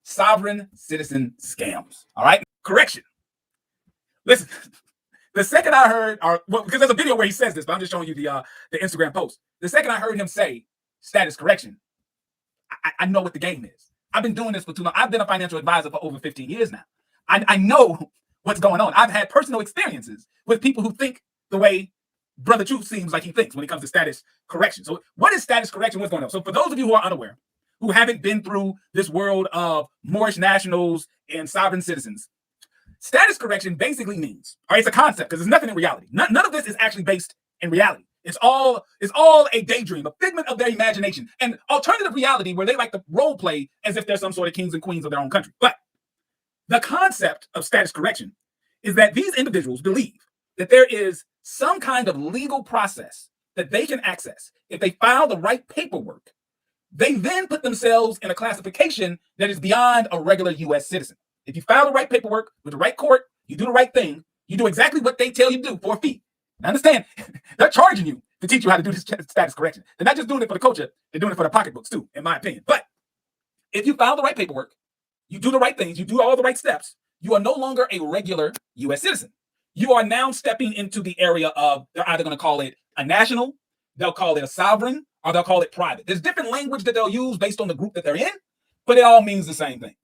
sovereign citizen scams. All right. Correction. Listen, the second I heard, because there's a video where he says this, but I'm just showing you the Instagram post. The second I heard him say status correction, I know what the game is. I've been doing this for too long. I've been a financial advisor for over 15 years now. I know what's going on. I've had personal experiences with people who think the way Brother Truth seems like he thinks when it comes to status correction. So what is status correction? What's going on? So for those of you who are unaware, who haven't been through this world of Moorish nationals and sovereign citizens, status correction basically means, all right, it's a concept because there's nothing in reality. None of this is actually based in reality. It's all a daydream, a figment of their imagination, and alternative reality where they like to role play as if they're some sort of kings and queens of their own country. But the concept of status correction is that these individuals believe that there is some kind of legal process that they can access. If they file the right paperwork, they then put themselves in a classification that is beyond a regular U.S. citizen. If you file the right paperwork with the right court, you do the right thing, you do exactly what they tell you to do for a fee. Now understand, they're charging you to teach you how to do this status correction. They're not just doing it for the culture, they're doing it for the pocketbooks too, in my opinion. But if you file the right paperwork, you do the right things, you do all the right steps, you are no longer a regular U.S. citizen. You are now stepping into the area of, they're either going to call it a national, they'll call it a sovereign, or they'll call it private. There's different language that they'll use based on the group that they're in, but it all means the same thing.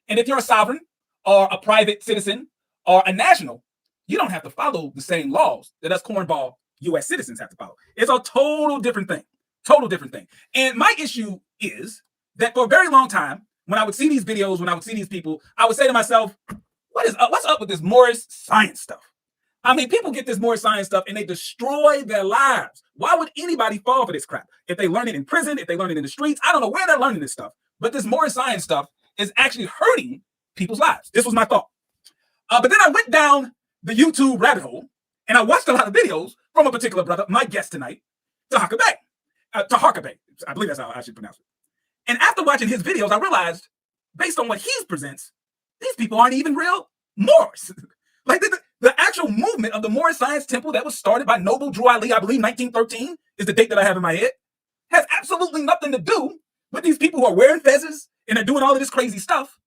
And if you're a sovereign or a private citizen or a national, you don't have to follow the same laws that us cornball U.S. citizens have to follow. It's a total different thing. Total different thing. And my issue is that for a very long time, when I would see these videos, when I would see these people, I would say to myself, what's up with this Moorish science stuff? I mean, people get this Moorish science stuff and they destroy their lives. Why would anybody fall for this crap? If they learn it in prison, if they learn it in the streets, I don't know where they're learning this stuff. But this Moorish science stuff is actually hurting people's lives. This was my thought. But then I went down the YouTube rabbit hole and I watched a lot of videos from a particular brother, my guest tonight, Hasseh Bey. I believe that's how I should pronounce it. And after watching his videos, I realized, based on what he presents, these people aren't even real Moors. Like the actual movement of the Moorish Science Temple that was started by Noble Drew Ali, I believe 1913 is the date that I have in my head, has absolutely nothing to do with these people who are wearing fezzes and are doing all of this crazy stuff.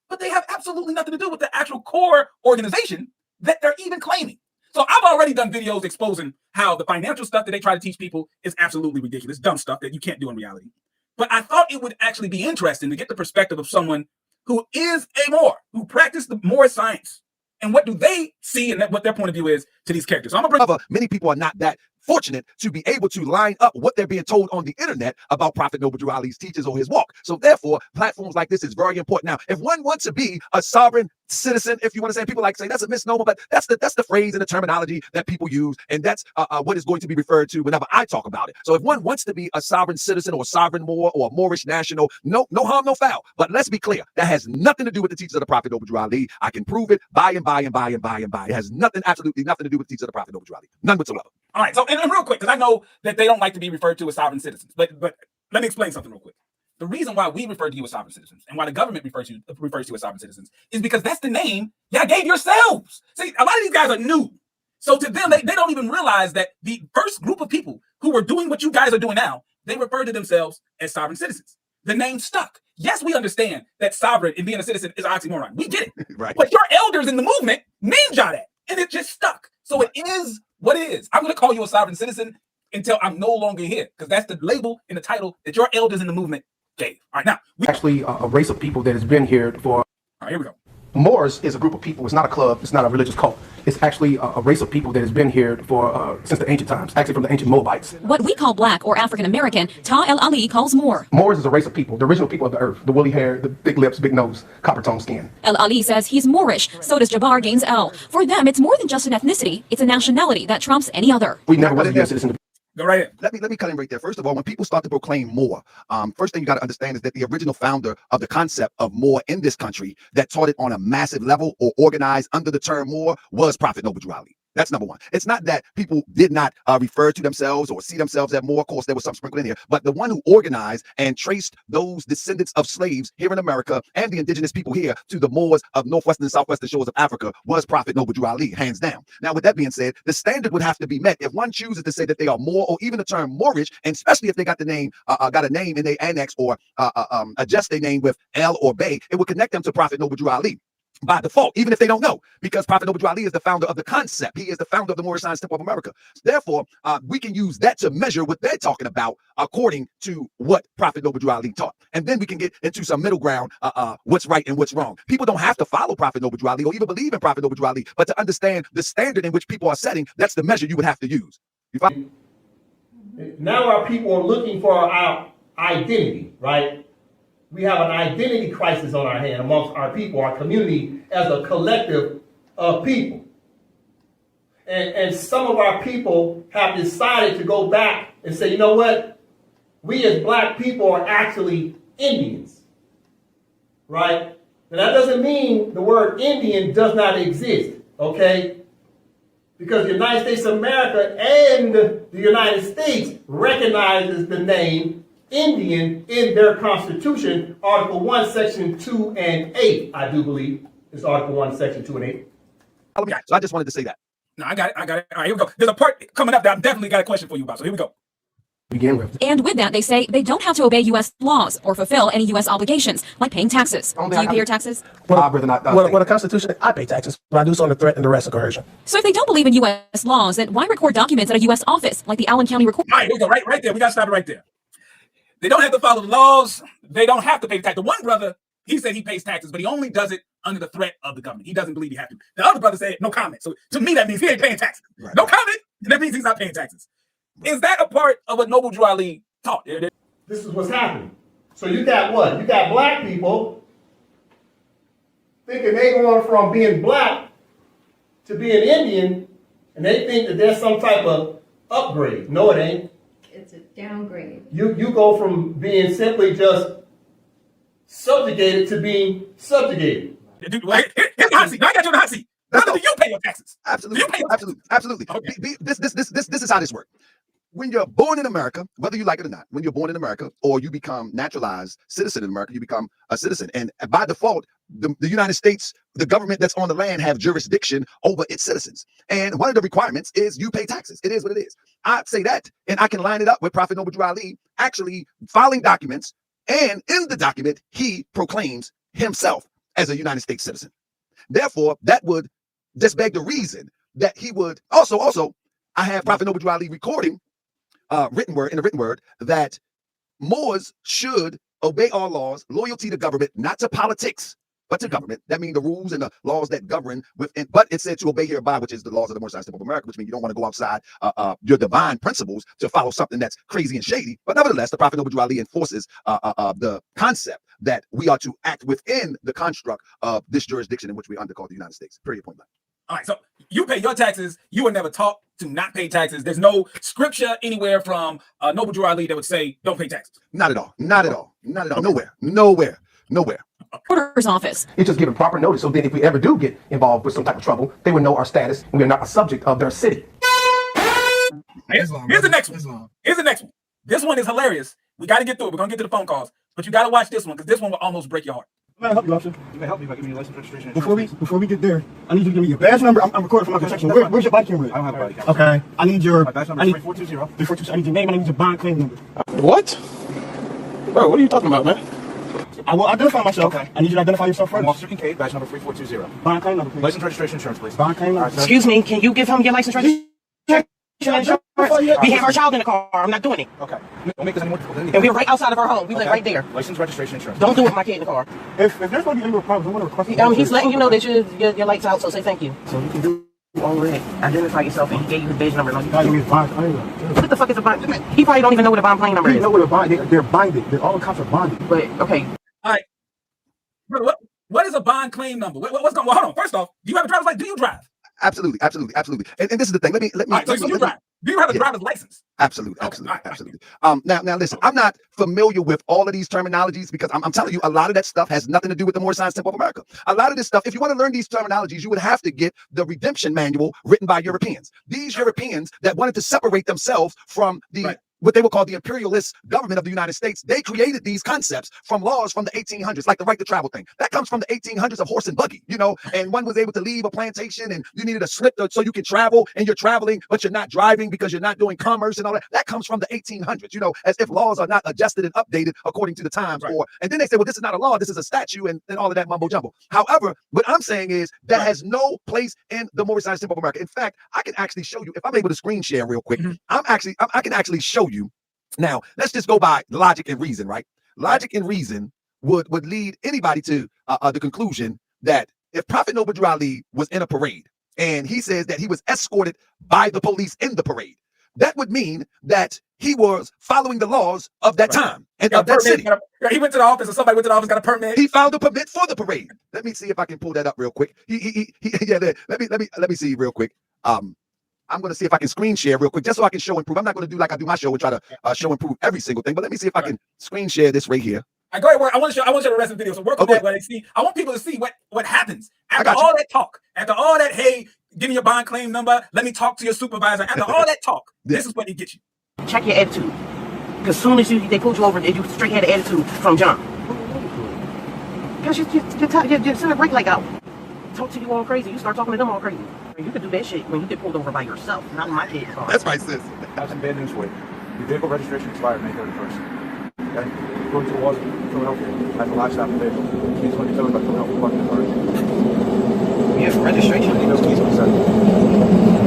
But they have absolutely nothing to do with the actual core organization that they're even claiming. So I've already done videos exposing how the financial stuff that they try to teach people is absolutely ridiculous, dumb stuff that you can't do in reality. But I thought it would actually be interesting to get the perspective of someone who is a Moor, who practiced the Moorish science, and what do they see and what their point of view is to these characters. So I'm gonna bring many people are not that fortunate to be able to line up what they're being told on the internet about Prophet Noble Drew Ali's teachings or his walk. So therefore, platforms like this is very important. Now, if one wants to be a sovereign citizen, if you want to say, people like say that's a misnomer, but that's the phrase and the terminology that people use, and that's what is going to be referred to whenever I talk about it. So if one wants to be a sovereign citizen or a sovereign Moor or a Moorish national, no harm, no foul. But let's be clear, that has nothing to do with the teachings of the Prophet Noble Drew Ali. I can prove it by and by. It has absolutely nothing to do with the teachings of the Prophet Noble Drew Ali. None whatsoever. All right, so and real quick, because I know that they don't like to be referred to as sovereign citizens, but let me explain something real quick. The reason why we refer to you as sovereign citizens and why the government refers to you as sovereign citizens is because that's the name y'all gave yourselves. See, a lot of these guys are new. So to them, they don't even realize that the first group of people who were doing what you guys are doing now, they refer to themselves as sovereign citizens. The name stuck. Yes, we understand that sovereign and being a citizen is an oxymoron. We get it. Right. But your elders in the movement named y'all that, and it just stuck. So it is what it is. I'm going to call you a sovereign citizen until I'm no longer here, because that's the label and the title that your elders in the movement gave. All right, now we actually a race of people that has been here for. All right, here we go. Moors is a group of people. It's not a club. It's not a religious cult. It's actually a race of people that has been here for since the ancient times, actually from the ancient Moabites. What we call black or African American, Ta El Ali calls Moor. Moors is a race of people, the original people of the earth, the woolly hair, the thick lips, big nose, copper tone skin. El Ali says he's Moorish, so does Jabbar Gaines El. For them, it's more than just an ethnicity, it's a nationality that trumps any other. We never was a U.S. citizen. Go right in. Let me cut in right there. First of all, when people start to proclaim Moor, first thing you got to understand is that the original founder of the concept of Moor in this country that taught it on a massive level or organized under the term Moor was Prophet Noble Drew Ali. That's number one. It's not that people did not refer to themselves or see themselves as more. Of course, there was some sprinkled in here, but the one who organized and traced those descendants of slaves here in America and the indigenous people here to the Moors of northwestern and southwestern shores of Africa was Prophet Noble Drew Ali, hands down. Now, with that being said, the standard would have to be met if one chooses to say that they are Moor, or even the term Moorish, and especially if they got the name, got a name in their annex, or adjust their name with El or Bey, it would connect them to Prophet Noble Drew Ali by default, even if they don't know, because Prophet Noble Drew Ali is the founder of the concept. He is the founder of the Moorish Science Temple of America. Therefore, we can use that to measure what they're talking about according to what Prophet Noble Drew Ali taught. And then we can get into some middle ground, what's right and what's wrong. People don't have to follow Prophet Noble Drew Ali or even believe in Prophet Noble Drew Ali, but to understand the standard in which people are setting, that's the measure you would have to use. You follow? Now our people are looking for our identity, right? We have an identity crisis on our hand amongst our people, our community, as a collective of people. And some of our people have decided to go back and say, you know what? We as black people are actually Indians, right? And that doesn't mean the word Indian does not exist, okay? Because the United States of America and the United States recognizes the name Indian in their Constitution, Article 1, Section 2 and 8, I do believe. It's Article 1, Section 2 and 8. So I just wanted to say that. No, I got it. All right, here we go. There's a part coming up that I've definitely got a question for you about. So here we go. Begin with. And with that, they say they don't have to obey U.S. laws or fulfill any U.S. obligations, like paying taxes. Do you pay your taxes? I'd rather not. Well, the Constitution, I pay taxes, but I do so under threat and duress of coercion. So if they don't believe in U.S. laws, then why record documents at a U.S. office, like the Allen County Record? All right, here we go. Right there. We got to stop it right there. They don't have to follow the laws. They don't have to pay tax. The one brother, he said he pays taxes, but he only does it under the threat of the government. He doesn't believe he has to. The other brother said no comment. So to me, that means he ain't paying taxes. Right. No comment. And that means he's not paying taxes. Is that a part of what Noble Drew Ali taught? This is what's happening. So you got what? You got black people thinking they going from being black to being Indian, and they think that there's some type of upgrade. No, it ain't. It's a downgrade. You go from being simply just subjugated to being subjugated. Here's the hot seat. Now I got you in the hot seat. Brother, do you pay your taxes? Absolutely. Do you pay your taxes? Absolutely. Okay. This is how this works. When you're born in America, whether you like it or not, when you're born in America or you become naturalized citizen in America, you become a citizen. And by default, the United States, the government that's on the land, have jurisdiction over its citizens. And one of the requirements is you pay taxes. It is what it is. I say that, and I can line it up with Prophet Noble Drew Ali actually filing documents. And in the document, he proclaims himself as a United States citizen. Therefore, that would just beg the reason that he would also, I have Prophet Noble Drew Ali recording written word that Moors should obey all laws, loyalty to government, not to politics, but to government. That means the rules and the laws that govern within, but it said to obey hereby, which is the laws of the Moorish Science Temple of America, which means you don't want to go outside your divine principles to follow something that's crazy and shady. But nevertheless, the Prophet Noble Drew Ali enforces the concept that we are to act within the construct of this jurisdiction in which we undercall the United States. Period, point blank. All right, so you pay your taxes. You were never taught to not pay taxes. There's no scripture anywhere from Noble Drew Ali that would say don't pay taxes. Not at all. Not at all. Not at all. Nowhere. Recorder's office. It's just giving proper notice. So then if we ever do get involved with some type of trouble, they would know our status and we're not a subject of their city. Here's the next one. Here's the next one. This one is hilarious. We got to get through it. We're going to get to the phone calls. But you got to watch this one because this one will almost break your heart. Can I help you, officer? You can help me by giving me your license, registration, before we get there, I need you to give me your badge number. I'm recording for my construction. Where's your body camera? I don't have a body camera. Okay. I need your badge number is 3420. 3420. I need your name. I need your bond claim number. What? Bro, what are you talking about, man? I will identify myself. Okay. I need you to identify yourself first. I'm Officer Kincaid, badge number 3420. Bond claim number, please. License, registration, insurance, please. Bond claim number. Excuse me, can you give him your license registration? We have our child in the car. I'm not doing it. Okay. Don't make this any more difficult than And we're right outside of our home. We live right there. License, registration, insurance. Don't do it with my kid in the car. If there's going to be any more problems, I'm going to request He's letting you know that your light's out, so say thank you. So you can do all that. Identify yourself, and he gave you his badge number. bond claim number. What the fuck is a bond? He probably don't even know what a bond claim number You is. know what a bond? They're binded. All the cops are bonded. But okay. All right. Brother, what is a bond claim number? What's going on? Well, hold on. First off, do you have a driver's license? Do you drive? Absolutely. And this is the thing. Let me. All right, so you drive. Do you have a Yeah. driver's license? Absolutely, Okay, absolutely, all right. absolutely. Now listen, I'm not familiar with all of these terminologies because I'm telling you, a lot of that stuff has nothing to do with the Moorish Science Temple of America. A lot of this stuff, if you want to learn these terminologies, you would have to get the redemption manual written by Europeans. These Europeans that wanted to separate themselves from the Right. what they would call the imperialist government of the United States, they created these concepts from laws from the 1800s, like the right to travel thing. That comes from the 1800s of horse and buggy, and one was able to leave a plantation and you needed a slip so you can travel and you're traveling, but you're not driving because you're not doing commerce and all that. That comes from the 1800s, as if laws are not adjusted and updated according to the times. Right. And then they say, well, this is not a law, this is a statute and all of that mumbo jumbo. However, what I'm saying is that has no place in the Moorish Science Temple of America. In fact, I can actually show you, if I'm able to screen share real quick, I can actually show you. Now, let's just go by logic and reason, right? Logic and reason would lead anybody to the conclusion that if Prophet Noble Drew Ali was in a parade and he says that he was escorted by the police in the parade, that would mean that he was following the laws of that time and of that city. He went to the office, or somebody went to the office, got a permit. He filed a permit for the parade. Let me see if I can pull that up real quick. Let me see real quick. I'm going to see if I can screen share real quick, just so I can show and prove. I'm not going to do like I do my show and try to show and prove every single thing, but let me see if I can screen share this right here. Go ahead, work. I want to show the rest of the video. So work on Okay. that. But see, I want people to see what happens after got you. all that talk, after all that. Hey, give me your bond claim number. Let me talk to your supervisor. After all that talk, this is what he gets you. Check your attitude. Because as soon as they pulled you over, you straight had an attitude from jump. Because you're sending a brake light out. Talk to you all crazy. You start talking to them all crazy. You could do that shit when you get pulled over by yourself, not in my kid's car. That's my sis. I have some bad news for you. Your vehicle registration expired May 31st. Okay? According to the laws of Philadelphia, as a lifestyle vehicle, keys will be towed by Philadelphia Department of Authority. You have registration. I need those keys, sir.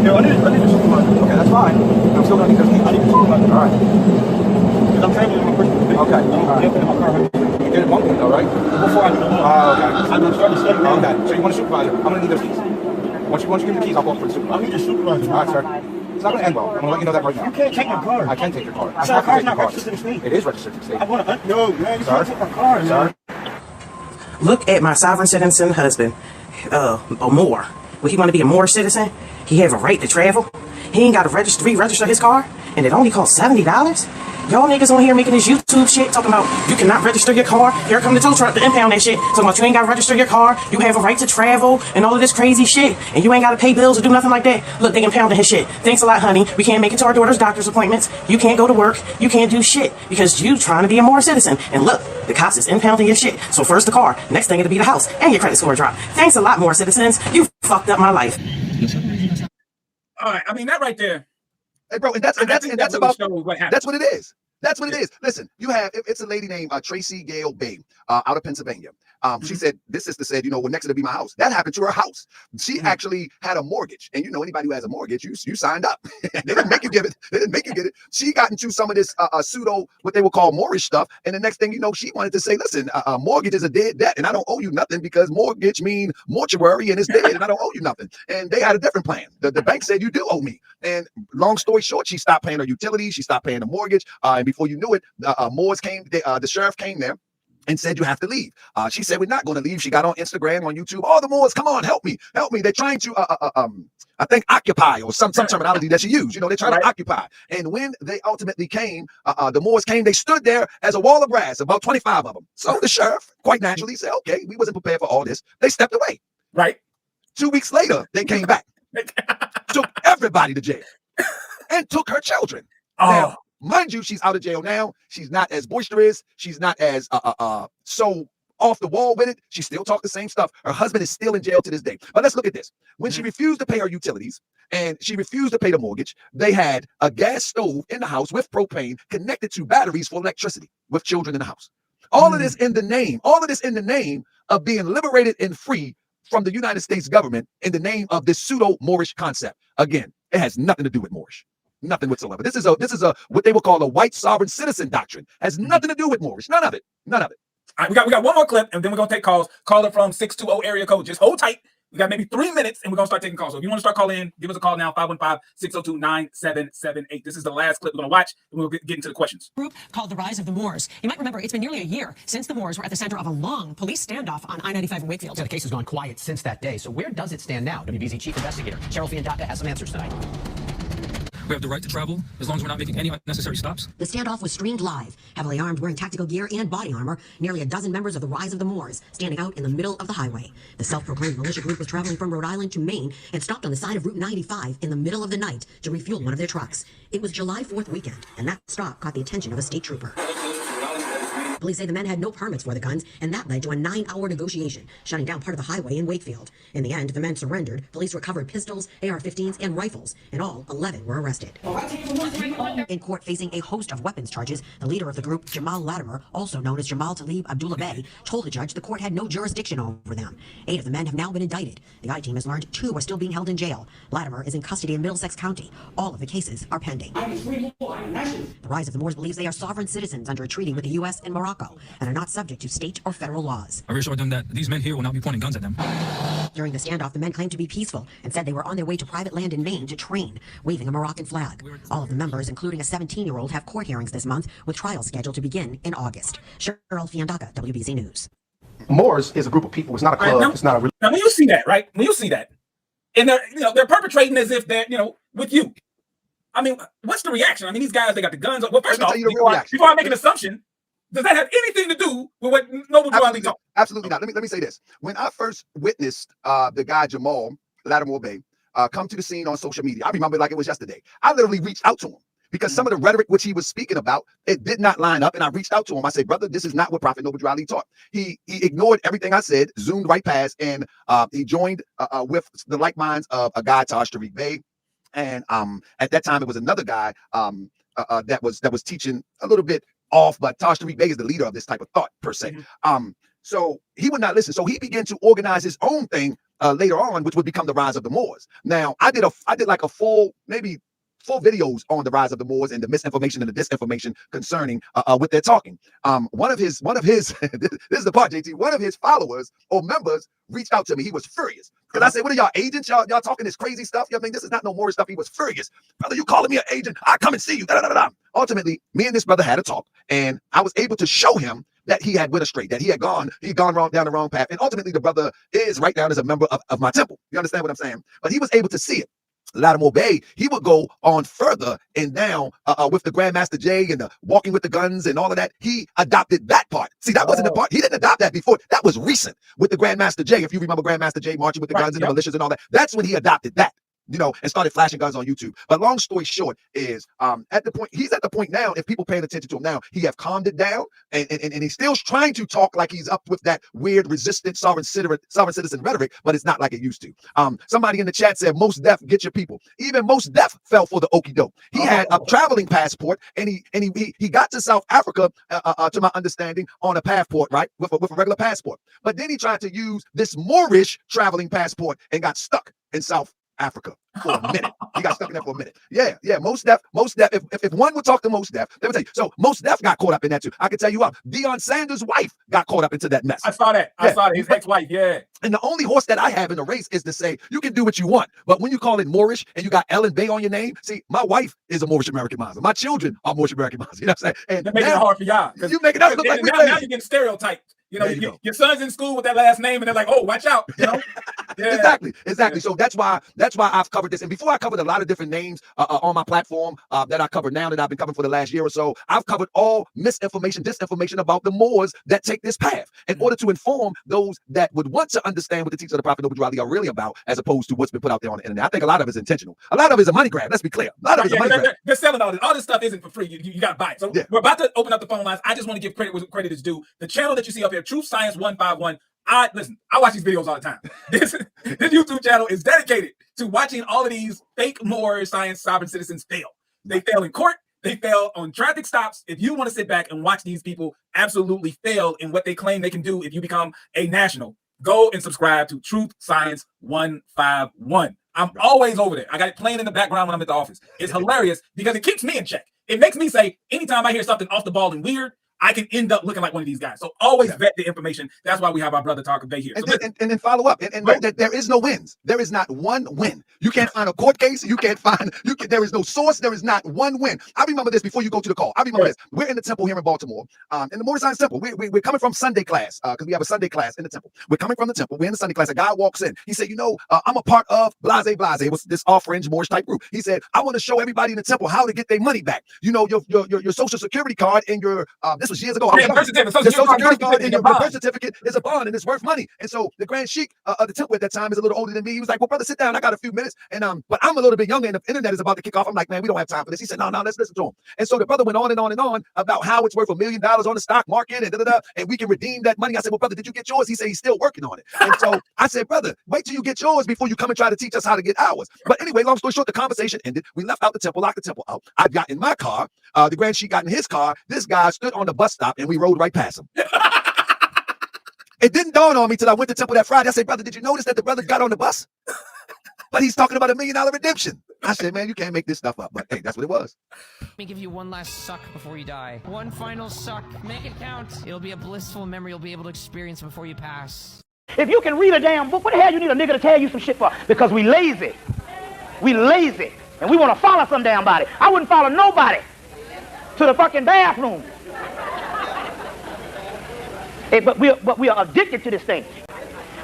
No, I need a supervisor. Okay, that's fine. I'm still gonna need those keys. I need a supervisor. All right. Because I'm traveling in my personal vehicle. Okay. All right. Yep, in my car. You did it one week though, right? Before I do the law. Okay. I'm starting to study now. Okay. So you want a supervisor? I'm gonna need those keys. Once you give me the keys, I'll call for the I supervisor. need a supervisor. All right, sir. It's not gonna end well. I'm gonna let you know that right now. You can't take my car. I can take your car. I Sir, have to car's take not your registered to the state. It is registered to the state. I want to. No, man, you can't take my car, man. Sir? Look at my sovereign citizen husband, Moore. Would he want to be a Moorish citizen? He have a right to travel. He ain't got to re-register his car, and it only costs $70. Y'all niggas on here making this YouTube shit, talking about you cannot register your car. Here come the tow truck to impound that shit. Talking about you ain't got to register your car. You have a right to travel and all of this crazy shit, and you ain't got to pay bills or do nothing like that. Look, they impounding his shit. Thanks a lot, honey. We can't make it to our daughter's doctor's appointments. You can't go to work. You can't do shit because you trying to be a Moorish citizen. And look, the cops is impounding your shit. So first the car, next thing it'll be the house, and your credit score drop. Thanks a lot, Moorish citizens. You fucked up my life. All right, I mean that right there. Hey, bro, and that's really about shows what happened. that's what it is. That's what it is. Listen, it's a lady named Tracy Gale Bay out of Pennsylvania. She said, this sister said, well, next to be my house. That happened to her house. She actually had a mortgage. And anybody who has a mortgage, you signed up. They didn't make you give it. They didn't make you get it. She got into some of this pseudo, what they would call Moorish stuff. And the next thing you know, she wanted to say, listen, mortgage is a dead debt and I don't owe you nothing because mortgage mean mortuary and it's dead and I don't owe you nothing. And they had a different plan. The bank said, you do owe me. And long story short, she stopped paying her utilities. She stopped paying the mortgage. And before you knew it, Moors came, the sheriff came there and said, you have to leave. She said, we're not going to leave. She got on Instagram, on YouTube. Oh, the Moors, come on, help me. They're trying to, I think, occupy or some terminology that she used. They're trying to occupy. And when they ultimately came, the Moors came, they stood there as a wall of brass, about 25 of them. So the sheriff, quite naturally, said, okay, we wasn't prepared for all this. They stepped away. Right. 2 weeks later, they came back, took everybody to jail, and took her children. Oh. Now, mind you, she's out of jail now. She's not as boisterous. She's not as so off the wall with it. She still talks the same stuff. Her husband is still in jail to this day. But let's look at this. When she refused to pay her utilities and she refused to pay the mortgage, they had a gas stove in the house with propane connected to batteries for electricity with children in the house. All of this in the name of being liberated and free from the United States government in the name of this pseudo-Moorish concept. Again, it has nothing to do with Moorish. Nothing whatsoever. This is a what they would call a white sovereign citizen doctrine. Has nothing to do with Moorish. None of it. None of it. All right, we got one more clip, and then we're gonna take calls. Caller from 620 area code. Just hold tight. We got maybe 3 minutes, and we're gonna start taking calls. So if you want to start calling in, give us a call now. 515-602-9778. This is the last clip we're gonna watch, and we'll get into the questions. Group called the Rise of the Moors. You might remember it's been nearly a year since the Moors were at the center of a long police standoff on I-95 in Wakefield. The case has gone quiet since that day. So where does it stand now? WBZ Chief Investigator Cheryl Fiandaca has some answers tonight. We have the right to travel as long as we're not making any unnecessary stops. The standoff was streamed live, heavily armed, wearing tactical gear and body armor. Nearly a dozen members of the Rise of the Moors standing out in the middle of the highway. The self-proclaimed militia group was traveling from Rhode Island to Maine and stopped on the side of Route 95 in the middle of the night to refuel one of their trucks. It was July 4th weekend, and that stop caught the attention of a state trooper. Police say the men had no permits for the guns, and that led to a 9-hour negotiation, shutting down part of the highway in Wakefield. In the end, the men surrendered. Police recovered pistols, AR-15s, and rifles. In all, 11 were arrested. In court facing a host of weapons charges, the leader of the group, Jamal Latimer, also known as Jamal Talib Abdullah Bey, told the judge the court had no jurisdiction over them. 8 of the men have now been indicted. The I-team has learned 2 are still being held in jail. Latimer is in custody in Middlesex County. All of the cases are pending. The Rise of the Moors believes they are sovereign citizens under a treaty with the U.S. and Morocco, and are not subject to state or federal laws. I reassured them that these men here will not be pointing guns at them. During the standoff, the men claimed to be peaceful and said they were on their way to private land in Maine to train, waving a Moroccan flag. All of the members, including a 17-year-old, have court hearings this month, with trials scheduled to begin in August. Cheryl Fiandaca, WBZ News. Moors is a group of people. It's not a club. Now, it's not a. now, when you see that, right? When you see that, and they're perpetrating as if they're with you. I mean, what's the reaction? I mean, these guys, they got the guns. Well, first off, before I make an assumption, does that have anything to do with what Noble Drew Ali talked? Absolutely not. Let me say this. When I first witnessed the guy Jamal Latimer Bey come to the scene on social media, I remember like it was yesterday. I literally reached out to him because some of the rhetoric which he was speaking about, it did not line up. And I reached out to him. I said, brother, this is not what Prophet Noble Drew Ali taught. He ignored everything I said, zoomed right past, and he joined with the like minds of a guy, Taj Tariq Bey. And at that time, it was another guy that was teaching a little bit off, but Taj Tariq Bey is the leader of this type of thought per se. So he would not listen. So he began to organize his own thing later on, which would become the Rise of the Moors. Now, I did like a full, maybe 4 videos on the Rise of the Moors and the misinformation and the disinformation concerning what they're talking. One of his this is the part, JT. One of his followers or members reached out to me. He was furious because I said, "What are y'all agents? Y'all talking this crazy stuff? I mean, this is not no Moorish stuff." He was furious, brother. You calling me an agent? I come and see you. Da, da, da, da. Ultimately, me and this brother had a talk, and I was able to show him that he had went astray, that he had gone wrong down the wrong path, and ultimately the brother is right down as a member of my temple. You understand what I'm saying? But he was able to see it. Latimer Bey, he would go on further and down with the Grandmaster J and the walking with the guns and all of that. He adopted that part. See, that wasn't the part. He didn't adopt that before. That was recent with the Grandmaster J. If you remember Grandmaster J marching with the guns and the militias and all that, that's when he adopted that. And started flashing guns on YouTube. But long story short is he's at the point now, if people paying attention to him now, he have calmed it down and he's still trying to talk like he's up with that weird resistant sovereign citizen rhetoric, but it's not like it used to. Somebody in the chat said, Most Def, get your people. Even Most Def fell for the okie doke. He had a traveling passport and he got to South Africa, to my understanding, on a passport, right? With a regular passport. But then he tried to use this Moorish traveling passport and got stuck in South Africa for a minute. He got stuck in there for a minute. Yeah. Most Def. If one would talk to Most Def, they would tell you. So Most Def got caught up in that too. I can tell you what, Deion Sanders' wife got caught up into that mess. I saw that. His ex-wife. Yeah. And the only horse that I have in the race is to say you can do what you want, but when you call it Moorish and you got Ellen Bay on your name, see, my wife is a Moorish American Muslim. My children are Moorish American Muslims. You know what I'm saying? And they're making it hard for y'all. You make it out look like now you're getting stereotyped. Your son's in school with that last name, and they're like, "Oh, watch out!" Yeah. Exactly. So that's why I've covered this. And before I covered a lot of different names on my platform that I cover now, that I've been covering for the last year or so. I've covered all misinformation, disinformation about the Moors that take this path in order to inform those that would want to understand what the teachings of the Prophet Noble Drew Ali are really about, as opposed to what's been put out there on the internet. I think a lot of it is intentional. A lot of it is a money grab. Let's be clear. A lot of it is a money grab. They're selling all this. All this stuff isn't for free. You got to buy it. So we're about to open up the phone lines. I just want to give credit where credit is due. The channel that you see up here, Truth Science 151. I watch these videos all the time. This YouTube channel is dedicated to watching all of these fake Moor science sovereign citizens fail. They fail in court. They fail on traffic stops. If you want to sit back and watch these people absolutely fail in what they claim they can do if you become a national, go and subscribe to Truth Science 151. I'm always over there. I got it playing in the background when I'm at the office. It's hilarious because it keeps me in check. It makes me say, anytime I hear something off the ball and weird, I can end up looking like one of these guys. So always vet the information. That's why we have our brother Talk Bay here. So And then follow up and know that there is no wins. There is not one win. You can't find a court case. You can't find, there is no source. There is not one win. I remember this before you go to the call. I remember this. We're in the temple here in Baltimore. And the Morrison's temple. We're coming from Sunday class because we have a Sunday class in the temple. We're coming from the temple. We're in the Sunday class. A guy walks in. He said, I'm a part of Blase. It was this off-fringe Moorish type group. He said, I want to show everybody in the temple how to get their money back. Your social security card and your, this was years ago. The social security card and your birth certificate is a bond and it's worth money. And so the Grand Sheik of the temple at that time is a little older than me. He was like, well, brother, sit down. I got a few minutes. And but I'm a little bit younger and the internet is about to kick off. I'm like, man, we don't have time for this. He said, no, let's listen to him. And so the brother went on and on and on about how it's worth $1 million on the stock market and and we can redeem that money. I said, well, brother, did you get yours? He said he's still working on it. And so I said, brother, wait till you get yours before you come and try to teach us how to get ours. But anyway, long story short, the conversation ended. We left out the temple, locked the temple out. I got in my car. The Grand Sheik got in his car. This guy stood on the bus stop and we rode right past him. It didn't dawn on me till I went to temple that Friday. I said, brother, did you notice that the brother got on the bus? But he's talking about $1 million redemption. I said, man, you can't make this stuff up. But hey, that's what it was. Let me give you one last suck before you die. One final suck. Make it count. It'll be a blissful memory you'll be able to experience before you pass. If you can read a damn book, what the hell you need a nigga to tell you some shit for? Because we lazy. We lazy. And we want to follow some damn body. I wouldn't follow nobody to the fucking bathroom. Hey, but we are addicted to this thing.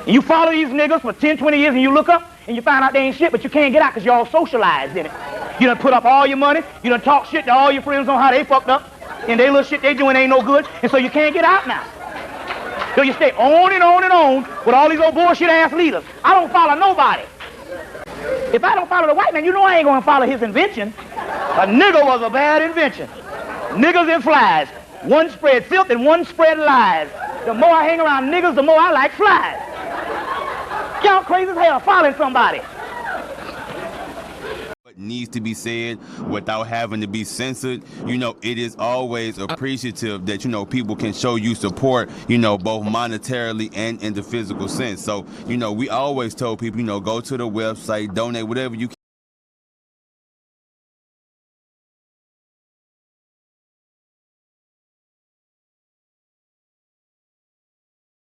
And you follow these niggas for 10, 20 years and you look up and you find out they ain't shit, but you can't get out because you're all socialized in it. You done put up all your money. You done talk shit to all your friends on how they fucked up. And they little shit they doing ain't no good. And so you can't get out now. So you stay on and on and on with all these old bullshit ass leaders. I don't follow nobody. If I don't follow the white man, you know I ain't gonna follow his invention. A nigger was a bad invention. Niggers and flies. One spread filth and one spread lies. The more I hang around niggas, the more I like flies. Y'all crazy as hell following somebody. What needs to be said without having to be censored, it is always appreciative that, people can show you support, both monetarily and in the physical sense. So, we always tell people, go to the website, donate whatever you can.